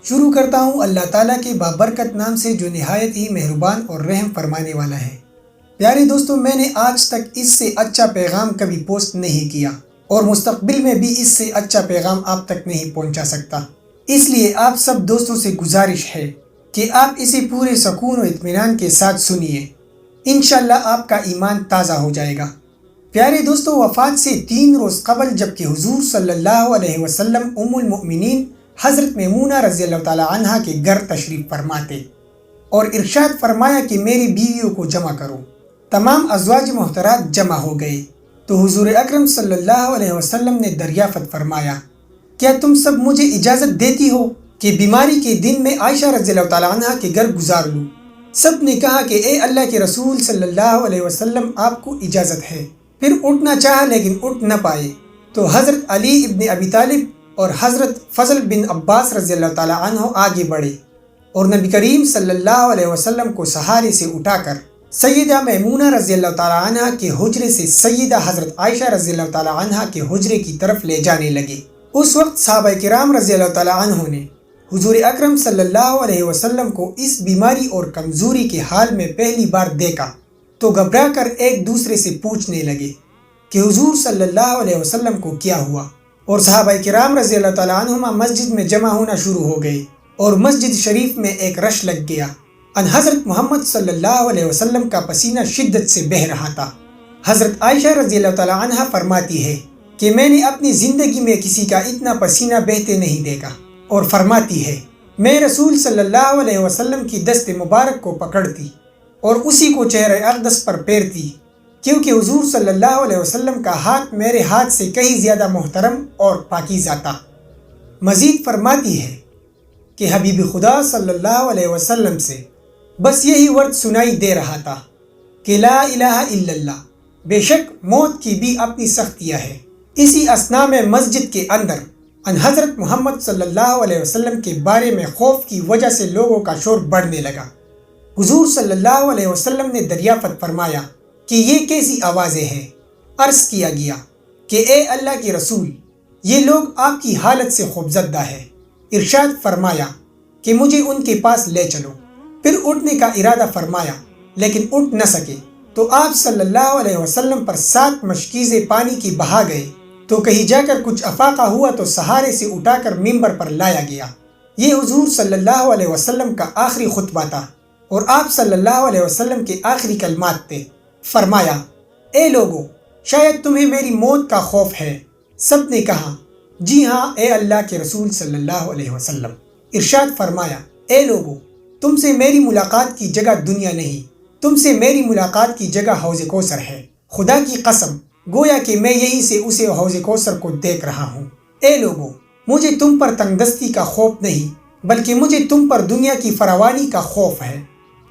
شروع کرتا ہوں اللہ تعالیٰ کے بابرکت نام سے جو نہایت ہی مہربان اور رحم فرمانے والا ہے۔ پیارے دوستو، میں نے آج تک اس سے اچھا پیغام کبھی پوسٹ نہیں کیا اور مستقبل میں بھی اس سے اچھا پیغام آپ تک نہیں پہنچا سکتا۔ اس لیے آپ سب دوستوں سے گزارش ہے کہ آپ اسے پورے سکون و اطمینان کے ساتھ سنیے، انشاءاللہ آپ کا ایمان تازہ ہو جائے گا۔ پیارے دوستو، وفات سے 3 روز قبل جب کہ حضور صلی اللہ علیہ وسلم ام المؤمنین حضرت میمونہ رضی اللہ تعالی عنہ کے گھر تشریف فرماتے اور ارشاد فرمایا کہ میری بیویوں کو جمع کرو۔ تمام ازواج محترات جمع ہو گئے تو حضور اکرم صلی اللہ علیہ وسلم نے دریافت فرمایا، کیا تم سب مجھے اجازت دیتی ہو کہ بیماری کے دن میں عائشہ رضی اللہ تعالی عنہ کے گھر گزار لوں؟ سب نے کہا کہ اے اللہ کے رسول صلی اللہ علیہ وسلم، آپ کو اجازت ہے۔ پھر اٹھنا چاہا لیکن اٹھ نہ پائے تو حضرت علی ابن ابی طالب اور حضرت فضل بن عباس رضی اللہ تعالی عنہ آگے بڑھے اور نبی کریم صلی اللہ علیہ وسلم کو سہارے سے اٹھا کر سیدہ میمونہ رضی اللہ تعالی عنہ کے حجرے سے سیدہ حضرت عائشہ رضی اللہ تعالی عنہ کے حجرے کی طرف لے جانے لگے۔ اس وقت صحابہ کرام رضی اللہ تعالی عنہ نے حضور اکرم صلی اللہ علیہ وسلم کو اس بیماری اور کمزوری کے حال میں پہلی بار دیکھا تو گھبرا کر ایک دوسرے سے پوچھنے لگے کہ حضور صلی اللہ علیہ وسلم کو کیا ہوا، اور صحابہ کرام رضی اللہ تعالی عنہما مسجد میں جمع ہونا شروع ہو گئے اور مسجد شریف میں ایک رش لگ گیا۔ ان حضرت محمد صلی اللہ علیہ وسلم کا پسینہ شدت سے بہہ رہا تھا۔ حضرت عائشہ رضی اللہ تعالی عنہ فرماتی ہے کہ میں نے اپنی زندگی میں کسی کا اتنا پسینہ بہتے نہیں دیکھا، اور فرماتی ہے میں رسول صلی اللہ علیہ وسلم کی دست مبارک کو پکڑتی اور اسی کو چہرہ اقدس پر پھیرتی، کیونکہ حضور صلی اللہ علیہ وسلم کا ہاتھ میرے ہاتھ سے کہیں زیادہ محترم اور پاکیزہ تھا۔ مزید فرماتی ہے کہ حبیب خدا صلی اللہ علیہ وسلم سے بس یہی ورد سنائی دے رہا تھا کہ لا الہ الا اللہ، بے شک موت کی بھی اپنی سختیاں ہیں۔ اسی اثناء میں مسجد کے اندر ان حضرت محمد صلی اللہ علیہ وسلم کے بارے میں خوف کی وجہ سے لوگوں کا شور بڑھنے لگا۔ حضور صلی اللہ علیہ وسلم نے دریافت فرمایا کہ یہ کیسی آوازیں ہیں؟ عرض کیا گیا کہ اے اللہ کے رسول، یہ لوگ آپ کی حالت سے خوفزدہ ہے۔ ارشاد فرمایا کہ مجھے ان کے پاس لے چلو۔ پھر اٹھنے کا ارادہ فرمایا لیکن اٹھ نہ سکے تو آپ صلی اللہ علیہ وسلم پر 7 مشکیزیں پانی کی بہا گئے تو کہیں جا کر کچھ افاقہ ہوا تو سہارے سے اٹھا کر ممبر پر لایا گیا۔ یہ حضور صلی اللہ علیہ وسلم کا آخری خطبہ تھا اور آپ صلی اللہ علیہ وسلم کے آخری کلمات تھے۔ فرمایا، اے لوگو، شاید تمہیں میری موت کا خوف ہے۔ سب نے کہا جی ہاں اے اللہ کے رسول صلی اللہ علیہ وسلم۔ ارشاد فرمایا، اے لوگو، تم سے میری ملاقات کی جگہ دنیا نہیں، تم سے میری ملاقات کی جگہ حوض کوثر ہے۔ خدا کی قسم، گویا کہ میں یہیں سے اسے حوض کوثر کو دیکھ رہا ہوں۔ اے لوگو، مجھے تم پر تنگ دستی کا خوف نہیں، بلکہ مجھے تم پر دنیا کی فراوانی کا خوف ہے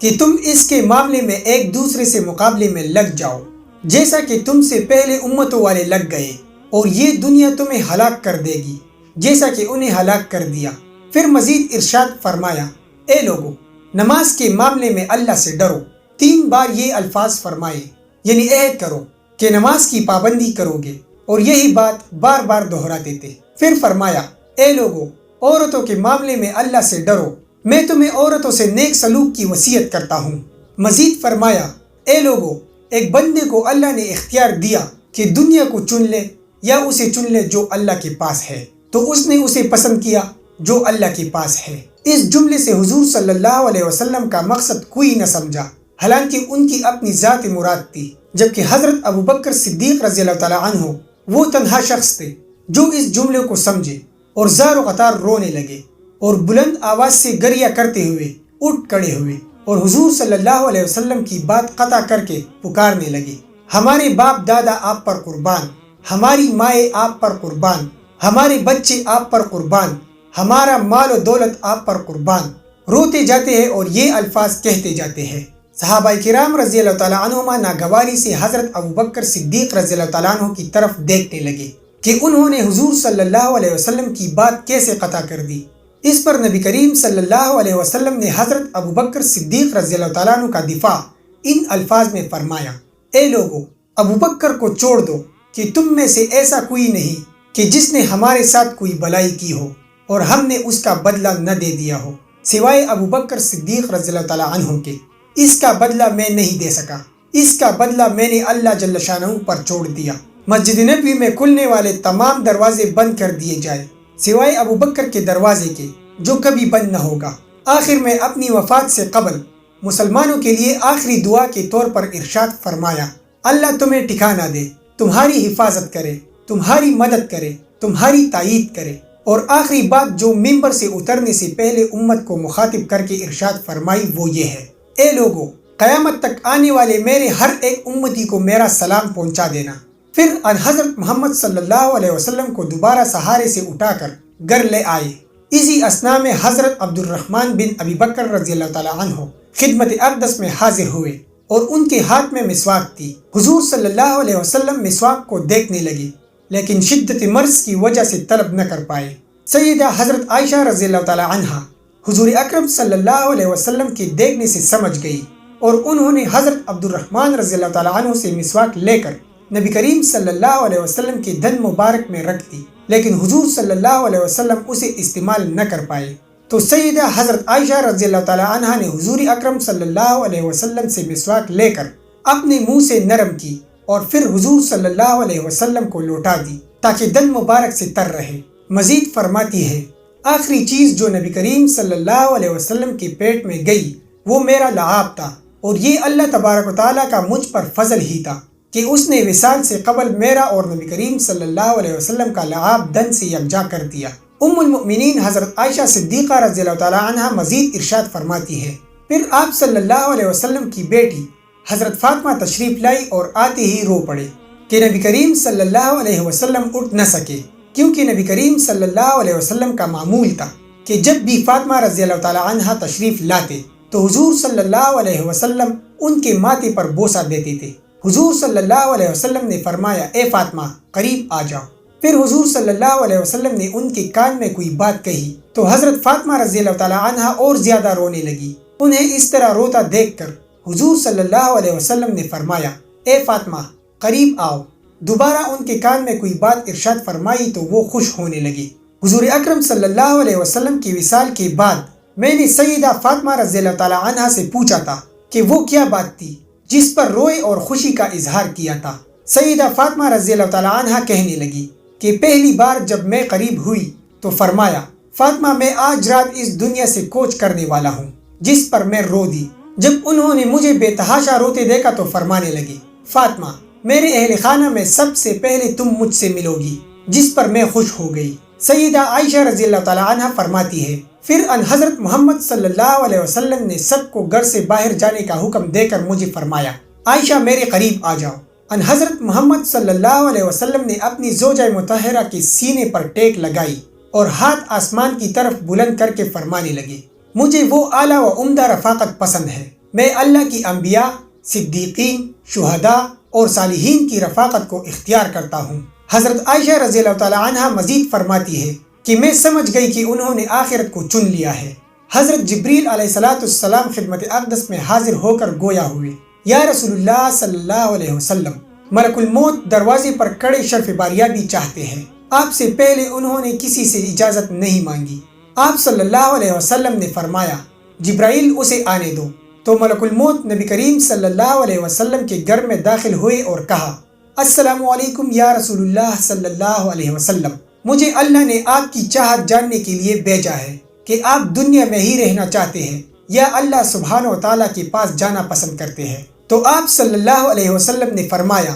کہ تم اس کے معاملے میں ایک دوسرے سے مقابلے میں لگ جاؤ، جیسا کہ تم سے پہلے امتوں والے لگ گئے، اور یہ دنیا تمہیں ہلاک کر دے گی جیسا کہ انہیں ہلاک کر دیا۔ پھر مزید ارشاد فرمایا، اے لوگو، نماز کے معاملے میں اللہ سے ڈرو۔ 3 بار یہ الفاظ فرمائے، یعنی عہد کرو کہ نماز کی پابندی کرو گے، اور یہی بات بار بار دہراتے تھے۔ پھر فرمایا، اے لوگو، عورتوں کے معاملے میں اللہ سے ڈرو، میں تمہیں عورتوں سے نیک سلوک کی وصیت کرتا ہوں۔ مزید فرمایا، اے لوگو، ایک بندے کو اللہ نے اختیار دیا کہ دنیا کو چن لے یا اسے چن لے جو اللہ کے پاس ہے، تو اس نے اسے پسند کیا جو اللہ کے پاس ہے۔ اس جملے سے حضور صلی اللہ علیہ وسلم کا مقصد کوئی نہ سمجھا، حالانکہ ان کی اپنی ذات مراد تھی، جبکہ حضرت ابوبکر صدیق رضی اللہ تعالی عنہ وہ تنہا شخص تھے جو اس جملے کو سمجھے اور زار و قطار رونے لگے اور بلند آواز سے گریہ کرتے ہوئے اٹھ کھڑے ہوئے اور حضور صلی اللہ علیہ وسلم کی بات قطع کر کے پکارنے لگے، ہمارے باپ دادا آپ پر قربان، ہماری مائیں آپ پر قربان، ہمارے بچے آپ پر قربان، ہمارا مال و دولت آپ پر قربان۔ روتے جاتے ہیں اور یہ الفاظ کہتے جاتے ہیں۔ صحابہ کرام رضی اللہ تعالیٰ عنہما ناگواری سے حضرت ابوبکر صدیق رضی اللہ تعالیٰ عنہ کی طرف دیکھنے لگے کہ انہوں نے حضور صلی اللہ علیہ وسلم کی بات کیسے قطع کر دی۔ اس پر نبی کریم صلی اللہ علیہ وسلم نے حضرت ابوبکر صدیق رضی اللہ تعالیٰ عنہ کا دفاع ان الفاظ میں فرمایا، اے لوگو، ابوبکر کو چھوڑ دو کہ تم میں سے ایسا کوئی نہیں کہ جس نے ہمارے ساتھ کوئی بلائی کی ہو، اور ہم نے اس کا بدلہ نہ دے دیا ہو سوائے ابو بکر صدیق رضی اللہ تعالیٰ عنہ کے۔ اس کا بدلہ میں نہیں دے سکا، اس کا بدلہ میں نے اللہ جل شانہ پر چھوڑ دیا۔ مسجد نبوی میں کھلنے والے تمام دروازے بند کر دیے جائے سوائے ابو بکر کے دروازے کے، جو کبھی بند نہ ہوگا۔ آخر میں اپنی وفات سے قبل مسلمانوں کے لیے آخری دعا کے طور پر ارشاد فرمایا، اللہ تمہیں ٹھکانہ دے، تمہاری حفاظت کرے، تمہاری مدد کرے، تمہاری تائید کرے۔ اور آخری بات جو ممبر سے اترنے سے پہلے امت کو مخاطب کر کے ارشاد فرمائی وہ یہ ہے، اے لوگو، قیامت تک آنے والے میرے ہر ایک امتی کو میرا سلام پہنچا دینا۔ پھر ان حضرت محمد صلی اللہ علیہ وسلم کو دوبارہ سہارے سے اٹھا کر گھر لے آئے۔ اسی اثناء میں حضرت عبد الرحمن بن ابی بکر رضی اللہ تعالیٰ عنہ خدمت اقدس میں حاضر ہوئے اور ان کے ہاتھ میں مسواک تھی۔ حضور صلی اللہ علیہ وسلم مسواک کو دیکھنے لگے لیکن شدت مرض کی وجہ سے طلب نہ کر پائے۔ سیدہ حضرت عائشہ رضی اللہ تعالیٰ عنہ حضور اکرم صلی اللہ علیہ وسلم کے دیکھنے سے سمجھ گئی اور انہوں نے حضرت عبد الرحمن رضی اللہ تعالیٰ عنہ سے مسواک لے کر نبی کریم صلی اللہ علیہ وسلم کے دہن مبارک میں رکھ دی، لیکن حضور صلی اللہ علیہ وسلم اسے استعمال نہ کر پائے۔ تو سیدہ حضرت عائشہ رضی اللہ تعالیٰ عنہ نے حضور اکرم صلی اللہ علیہ وسلم سے مسواک لے کر اپنے منہ سے نرم کی اور پھر حضور صلی اللہ علیہ وسلم کو لوٹا دی تاکہ دہن مبارک سے تر رہے۔ مزید فرماتی ہے، آخری چیز جو نبی کریم صلی اللہ علیہ وسلم کے پیٹ میں گئی وہ میرا لعاب تھا، اور یہ اللہ تبارک و تعالیٰ کا مجھ پر فضل ہی تھا کہ اس نے وصال سے قبل میرا اور نبی کریم صلی اللہ علیہ وسلم کا لعاب دہن سے یکجا کر دیا۔ ام المؤمنین حضرت عائشہ صدیقہ رضی اللہ تعالیٰ عنہ مزید ارشاد فرماتی ہے، پھر آپ صلی اللہ علیہ وسلم کی بیٹی حضرت فاطمہ تشریف لائی اور آتے ہی رو پڑے کہ نبی کریم صلی اللہ علیہ وسلم اٹھ نہ سکے، کیونکہ نبی کریم صلی اللہ علیہ وسلم کا معمول تھا کہ جب بھی فاطمہ رضی اللہ تعالیٰ عنہ تشریف لاتے تو حضور صلی اللہ علیہ وسلم ان کے ماتھے پر بوسہ دیتے تھے۔ حضور صلی اللہ علیہ وسلم نے فرمایا، اے فاطمہ قریب آ جاؤ۔ پھر حضور صلی اللہ علیہ وسلم نے ان کے کان میں کوئی بات کہی تو حضرت فاطمہ رضی اللہ تعالیٰ عنہ اور زیادہ رونے لگی۔ انہیں اس طرح روتا دیکھ کر حضور صلی اللہ علیہ وسلم نے فرمایا، اے فاطمہ قریب آؤ۔ دوبارہ ان کے کان میں کوئی بات ارشاد فرمائی تو وہ خوش ہونے لگی۔ حضور اکرم صلی اللہ علیہ وسلم کی وصال کے بعد میں نے سیدہ فاطمہ رضی اللہ تعالیٰ عنہ سے پوچھا تھا کہ وہ کیا بات تھی جس پر روئے اور خوشی کا اظہار کیا تھا۔ سیدہ فاطمہ رضی اللہ تعالیٰ عنہ کہنے لگی کہ پہلی بار جب میں قریب ہوئی تو فرمایا، فاطمہ میں آج رات اس دنیا سے کوچ کرنے والا ہوں، جس پر میں رو دی۔ جب انہوں نے مجھے بے تحاشا روتے دیکھا تو فرمانے لگی، فاطمہ میرے اہل خانہ میں سب سے پہلے تم مجھ سے ملو گی، جس پر میں خوش ہو گئی۔ سیدہ عائشہ رضی اللہ تعالیٰ عنہ فرماتی ہے، پھر ان حضرت محمد صلی اللہ علیہ وسلم نے سب کو گھر سے باہر جانے کا حکم دے کر مجھے فرمایا، عائشہ میرے قریب آ جاؤ۔ ان حضرت محمد صلی اللہ علیہ وسلم نے اپنی زوجہ مطہرہ کے سینے پر ٹیک لگائی اور ہاتھ آسمان کی طرف بلند کر کے فرمانے لگے، مجھے وہ اعلیٰ و عمدہ رفاقت پسند ہے، میں اللہ کی انبیاء، صدیقین، شہداء اور صالحین کی رفاقت کو اختیار کرتا ہوں۔ حضرت عائشہ رضی اللہ تعالیٰ عنہ مزید فرماتی ہے کہ میں سمجھ گئی کہ انہوں نے آخرت کو چن لیا ہے۔ حضرت جبریل علیہ السلام خدمت اقدس میں حاضر ہو کر گویا ہوئے، یا رسول اللہ صلی اللہ علیہ وسلم، ملک الموت دروازے پر کھڑے شرف باریابی چاہتے ہیں۔ آپ سے پہلے انہوں نے کسی سے اجازت نہیں مانگی۔ آپ صلی اللہ علیہ وسلم نے فرمایا، جبرائیل اسے آنے دو۔ تو ملک الموت نبی کریم صلی اللہ علیہ وسلم کے گھر میں داخل ہوئے اور کہا، السلام علیکم یا رسول اللہ صلی اللہ علیہ وسلم، مجھے اللہ نے آپ کی چاہت جاننے کے لیے بھیجا ہے کہ آپ دنیا میں ہی رہنا چاہتے ہیں یا اللہ سبحانہ و تعالیٰ کے پاس جانا پسند کرتے ہیں۔ تو آپ صلی اللہ علیہ وسلم نے فرمایا،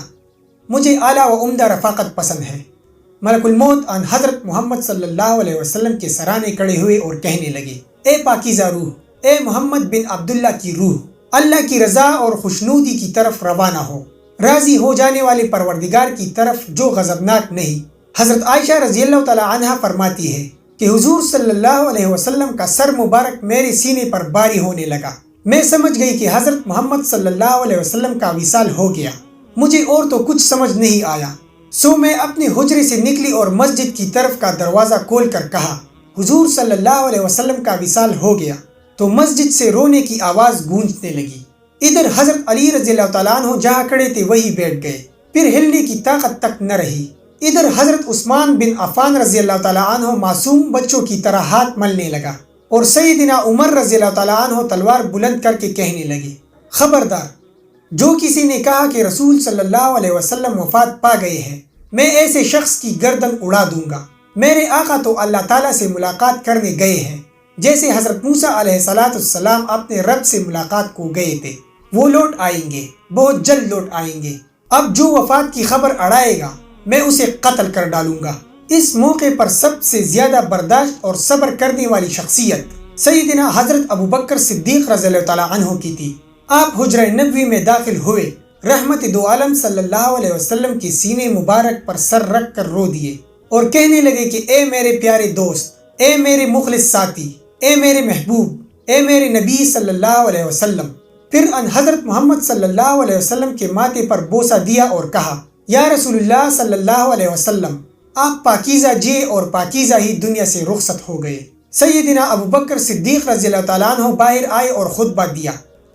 مجھے اعلیٰ و عمدہ رفاقت پسند ہے۔ ملک الموت ان حضرت محمد صلی اللہ علیہ وسلم کے سرانے کھڑے ہوئے اور کہنے لگے، اے پاکیزہ روح، اے محمد بن عبداللہ کی روح، اللہ کی رضا اور خوشنودی کی طرف روانہ ہو، راضی ہو جانے والے پروردگار کی طرف جو غضبناک نہیں۔ حضرت عائشہ رضی اللہ تعالیٰ عنہ فرماتی ہے کہ حضور صلی اللہ علیہ وسلم کا سر مبارک میرے سینے پر باری ہونے لگا۔ میں سمجھ گئی کہ حضرت محمد صلی اللہ علیہ وسلم کا وصال ہو گیا، مجھے اور تو کچھ سمجھ نہیں آیا۔ سو میں اپنے حجرے سے نکلی اور مسجد کی طرف کا دروازہ کھول کر کہا، حضور صلی اللہ علیہ وسلم کا وصال ہو گیا۔ تو مسجد سے رونے کی آواز گونجنے لگی۔ ادھر حضرت علی رضی اللہ تعالیٰ عنہ جہاں کھڑے تھے وہی بیٹھ گئے، پھر ہلنے کی طاقت تک نہ رہی۔ ادھر حضرت عثمان بن عفان رضی اللہ تعالیٰ عنہ معصوم بچوں کی طرح ہاتھ ملنے لگا اور سیدنا عمر رضی اللہ تعالیٰ عنہ تلوار بلند کر کے کہنے لگے، خبردار، جو کسی نے کہا کہ رسول صلی اللہ علیہ وسلم وفات پا گئے ہیں، میں ایسے شخص کی گردن اڑا دوں گا۔ میرے آقا تو اللہ تعالیٰ سے ملاقات کرنے گئے ہیں، جیسے حضرت موسیٰ علیہ السلام اپنے رب سے ملاقات کو گئے تھے۔ وہ لوٹ آئیں گے، بہت جلد لوٹ آئیں گے۔ اب جو وفات کی خبر اڑائے گا میں اسے قتل کر ڈالوں گا۔ اس موقع پر سب سے زیادہ برداشت اور صبر کرنے والی شخصیت سیدنا حضرت ابوبکر صدیق رضی اللہ تعالیٰ عنہ کی تھی۔ آپ حجرہ نبوی میں داخل ہوئے، رحمت دو عالم صلی اللہ علیہ وسلم کے سینے مبارک پر سر رکھ کر رو دیے اور کہنے لگے کہ اے میرے پیارے دوست، اے میرے مخلص ساتھی، اے میرے محبوب، اے میرے نبی صلی اللہ علیہ وسلم۔ پھر ان حضرت محمد صلی اللہ علیہ وسلم کے ماتھے پر بوسہ دیا اور کہا، یا رسول اللہ صلی اللہ علیہ وسلم، آپ پاکیزہ جی اور پاکیزہ ہی دنیا سے رخصت ہو گئے۔ سیدنا ابوبکر صدیق رضی اللہ تعالیٰ عنہ باہر آئے اور خطبہ دیا،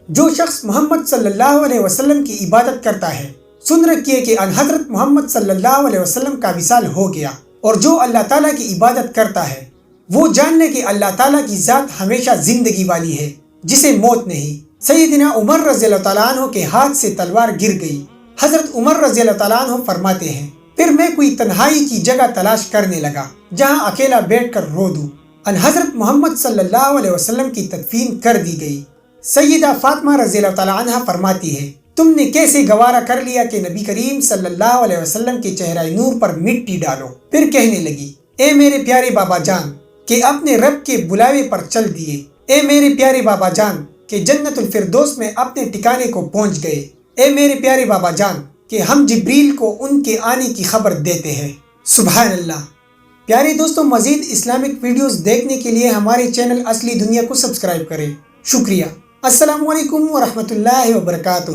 جو شخص محمد صلی اللہ علیہ وسلم کی عبادت کرتا ہے، سن رکھیے کہ ان حضرت محمد صلی اللہ علیہ وسلم کا وصال ہو گیا، اور جو اللہ تعالیٰ کی عبادت کرتا ہے وہ جان لے کہ اللہ تعالیٰ کی ذات ہمیشہ زندگی والی ہے، جسے موت نہیں۔ سیدنا عمر رضی اللہ تعالیٰ عنہ کے ہاتھ سے تلوار گر گئی۔ حضرت عمر رضی اللہ تعالیٰ عنہ فرماتے ہیں، پھر میں کوئی تنہائی کی جگہ تلاش کرنے لگا جہاں اکیلا بیٹھ کر رو دوں۔ ان حضرت محمد صلی اللہ علیہ وسلم کی تدفین کر دی گئی۔ سیدہ فاطمہ رضی اللہ تعالیٰ عنہ فرماتی ہے، تم نے کیسے گوارا کر لیا کہ نبی کریم صلی اللہ علیہ وسلم کے چہرہ نور پر مٹی ڈالو؟ پھر کہنے لگی، اے میرے پیارے بابا جان کہ اپنے رب کے بلاوے پر چل دیے، اے میرے پیارے بابا جان کہ جنت الفردوس میں اپنے ٹھکانے کو پہنچ گئے، اے میرے پیارے بابا جان کہ ہم جبریل کو ان کے آنے کی خبر دیتے ہیں۔ سبحان اللہ۔ پیارے دوستوں، مزید اسلامک ویڈیوز دیکھنے کے لیے ہمارے چینل اصلی دنیا کو سبسکرائب کریں۔ شکریہ۔ السلام علیکم ورحمۃ اللہ وبرکاتہ۔